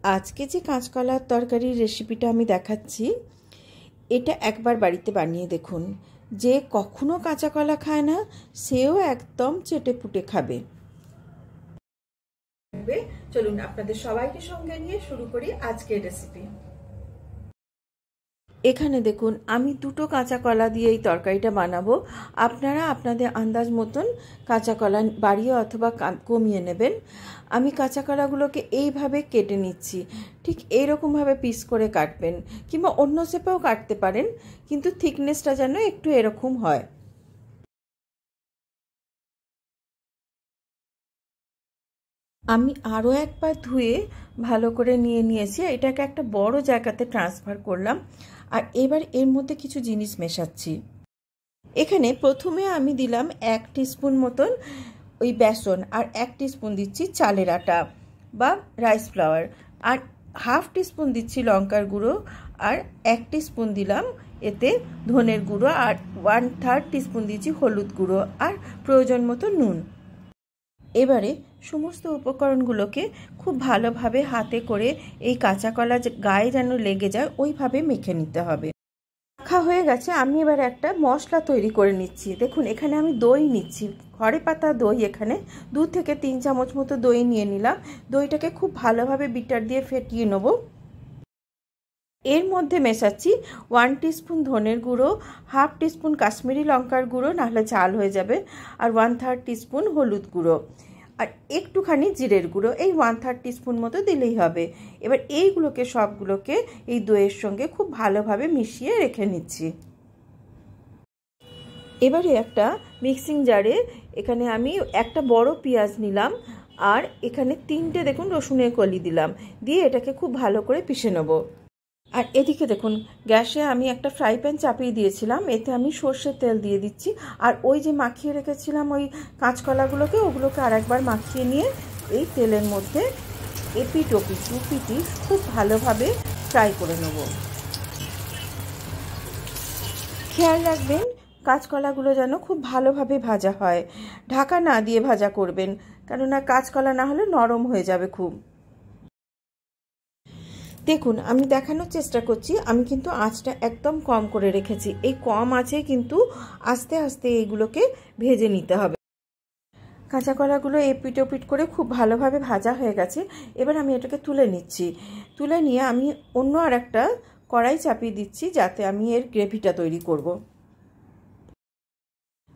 আজকে যে কাঁচকলার তরকারির রেসিপিটা আমি দেখাচ্ছি, এটা একবার বাড়িতে বানিয়ে দেখুন। যে কখনো কাঁচা কলা খায় না সেও একদম চেটে পুটে খাবে। চলুন আপনাদের সবাইকে সঙ্গে নিয়ে শুরু করি আজকের রেসিপি। এখানে দেখুন আমি দুটো কাঁচা কলা দিয়ে এই তরকারিটা বানাবো। আপনারা আপনাদের আন্দাজ মতন কাঁচা কলা বাড়িয়ে অথবা কমিয়ে নেবেন। আমি কাঁচা কলাগুলোকে এইভাবে কেটে নিচ্ছি, ঠিক এইরকমভাবে পিস করে কাটবেন, কিংবা অন্য শেপেও কাটতে পারেন, কিন্তু থিকনেসটা যেন একটু এরকম হয়। আমি আরও একবার ধুয়ে ভালো করে নিয়ে নিয়েছি। এটাকে একটা বড় জায়গাতে ট্রান্সফার করলাম। আর এবার এর মধ্যে কিছু জিনিস মেশাচ্ছি। এখানে প্রথমে আমি দিলাম 1 টিস্পুন মতন ওই বেসন, আর 1 টিস্পুন দিচ্ছি চালের আটা বা রাইস ফ্লাওয়ার, আর হাফ টিস্পুন দিচ্ছি লঙ্কার গুঁড়ো, আর 1 টিস্পুন দিলাম এতে ধনের গুঁড়ো, আর 1/3 টিস্পুন দিচ্ছি হলুদ গুঁড়ো, আর প্রয়োজন মতো নুন। এবারে সমস্ত উপকরণগুলোকে খুব ভালোভাবে হাতে করে এই কাঁচা কলা গায়ে যেন লেগে যায় ওইভাবে মেখে নিতে হবে। মাখা হয়ে গেছে, আমি এবার একটা মশলা তৈরি করে নিচ্ছি। দেখুন এখানে আমি দই নিচ্ছি, ঘরে পাতা দই। এখানে 2 থেকে 3 চামচ মতো দই নিয়ে নিলাম। দইটাকে খুব ভালোভাবে বিটার দিয়ে ফেটিয়ে নেব। এর মধ্যে মেশাচ্ছি 1 টিস্পুন ধনের গুঁড়ো, হাফ টিস্পুন কাশ্মীরি লঙ্কার গুঁড়ো, নাহলে ঝাল হয়ে যাবে, আর 1/3 টিস্পুন হলুদ গুঁড়ো, আর একটুখানি জিরের গুঁড়ো। এই 1/3 টিস্পুন মতো দিলেই হবে। এবার এইগুলোকে সবগুলোকে এই দইয়ের সঙ্গে খুব ভালোভাবে মিশিয়ে রেখে নিচ্ছি। এবারে একটা মিক্সিং জারে এখানে আমি একটা বড় পেঁয়াজ নিলাম, আর এখানে 3টে দেখুন রসুনের কলি দিলাম, দিয়ে এটাকে খুব ভালো করে পিষে নেব। আর এদিকে দেখুন গ্যাসে আমি একটা ফ্রাই প্যান চাপিয়ে দিয়েছিলাম, এতে আমি সর্ষের তেল দিয়ে দিচ্ছি। আর ওই যে মাখিয়ে রেখেছিলাম ওই কাঁচকলাগুলোকে, ওগুলোকে আরেকবার মাখিয়ে নিয়ে এই তেলের মধ্যে এপিট ওপিট দুপিটি খুব ভালোভাবে ফ্রাই করে নেব। খেয়াল রাখবেন কাঁচকলাগুলো যেন খুব ভালোভাবে ভাজা হয়। ঢাকা না দিয়ে ভাজা করবেন, কেননা কাঁচকলা না হলে নরম হয়ে যাবে খুব। দেখুন আমি দেখানোর চেষ্টা করছি, আমি কিন্তু আঁচটা একদম কম করে রেখেছি। এই কম আঁচে কিন্তু আস্তে আস্তে এইগুলোকে ভেজে নিতে হবে। কাঁচা কলাগুলো এপিট ওপিট করে খুব ভালোভাবে ভাজা হয়ে গেছে। এবার আমি এটাকে তুলে নিচ্ছি। তুলে নিয়ে আমি অন্য আর একটা কড়াই চাপিয়ে দিচ্ছি, যাতে আমি এর গ্রেভিটা তৈরি করব।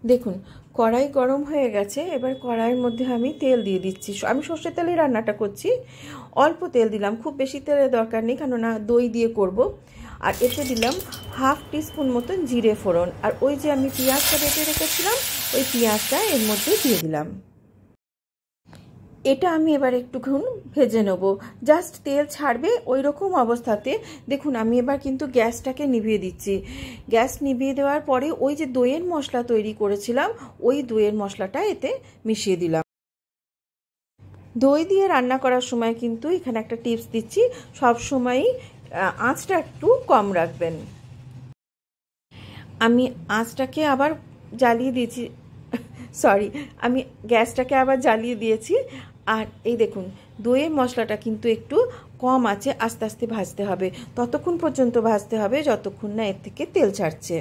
দেখুন কড়াই গরম হয়ে গেছে। এবার কড়াইয়ের মধ্যে আমি তেল দিয়ে দিচ্ছি। আমি সর্ষের তেলে রান্নাটা করছি, অল্প তেল দিলাম, খুব বেশি তেলের দরকার নেই, কেননা দই দিয়ে করব। আর এতে দিলাম হাফ টিস্পুন মতন জিরে ফোড়ন, আর ওই যে আমি পেঁয়াজটা বেটে রেখেছিলাম ওই পেঁয়াজটা এর মধ্যে দিয়ে দিলাম। এটা আমি এবার একটুক্ষণ ভেজে নেব, জাস্ট তেল ছাড়বে ওই রকম অবস্থাতে। দেখুন আমি এবার কিন্তু গ্যাসটাকে নিভিয়ে দিচ্ছি। গ্যাস নিভিয়ে দেওয়ার পরে ওই যে দইয়ের মশলা তৈরি করেছিলাম ওই দইয়ের মশলাটা এতে মিশিয়ে দিলাম। দই দিয়ে রান্না করার সময় কিন্তু এখানে একটা টিপস দিচ্ছি, সব সময়ই আঁচটা একটু কম রাখবেন। আমি আঁচটাকে আবার জ্বালিয়ে দিয়েছি, সরি, আমি গ্যাসটাকে আবার জ্বালিয়ে দিয়েছি। আর এই দেখুন দইয়ের মশলাটা কিন্তু একটু কম আছে, আস্তে আস্তে ভাজতে হবে। ততক্ষণ পর্যন্ত ভাজতে হবে যতক্ষণ না এর থেকে তেল ছাড়ছে।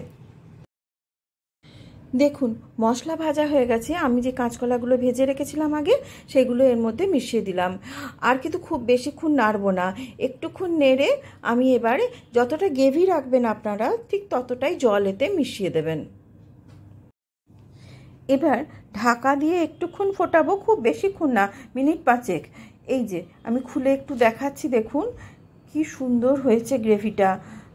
দেখুন মশলা ভাজা হয়ে গেছে। আমি যে কাঁচকলাগুলো ভেজে রেখেছিলাম আগে সেগুলো এর মধ্যে মিশিয়ে দিলাম। আর কিন্তু খুব বেশিক্ষণ নাড়বো না, একটুক্ষণ নেড়ে আমি এবারে যতটা গ্রেভি রাখবেন আপনারা ঠিক ততটাই জল এতে মিশিয়ে দেবেন। এবার ঢাকা দিয়ে একটুক্ষণ ফোটাবো, খুব বেশিক্ষণ না, মিনিট 5। এই যে আমি খুলে একটু দেখাচ্ছি, দেখুন কি সুন্দর হয়েছে গ্রেভিটা,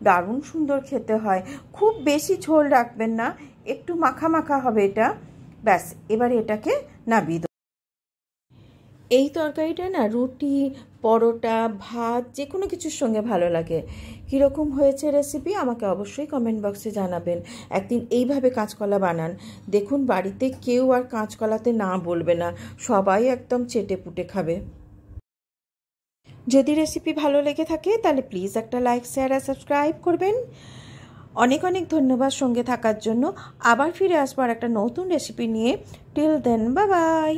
দারুণ সুন্দর খেতে হয়। খুব বেশি ঝোল রাখবেন না, একটু মাখা মাখা হবে এটা, ব্যাস। এবারে এটাকে নামিয়ে দেব। এই তরকারিটা না রুটি, পরোটা, ভাত যে কোনো কিছুর সঙ্গে ভালো লাগে। কীরকম হয়েছে রেসিপি আমাকে অবশ্যই কমেন্ট বক্সে জানাবেন। একদিন এইভাবে কাঁচকলা বানান, দেখুন বাড়িতে কেউ আর কাঁচকলাতে না বলবে না, সবাই একদম চেটে পুটে খাবে। যদি রেসিপি ভালো লেগে থাকে তাহলে প্লিজ একটা লাইক, শেয়ার আর সাবস্ক্রাইব করবেন। অনেক অনেক ধন্যবাদ সঙ্গে থাকার জন্য। আবার ফিরে আসবো আর একটা নতুন রেসিপি নিয়ে। Till then, bye by.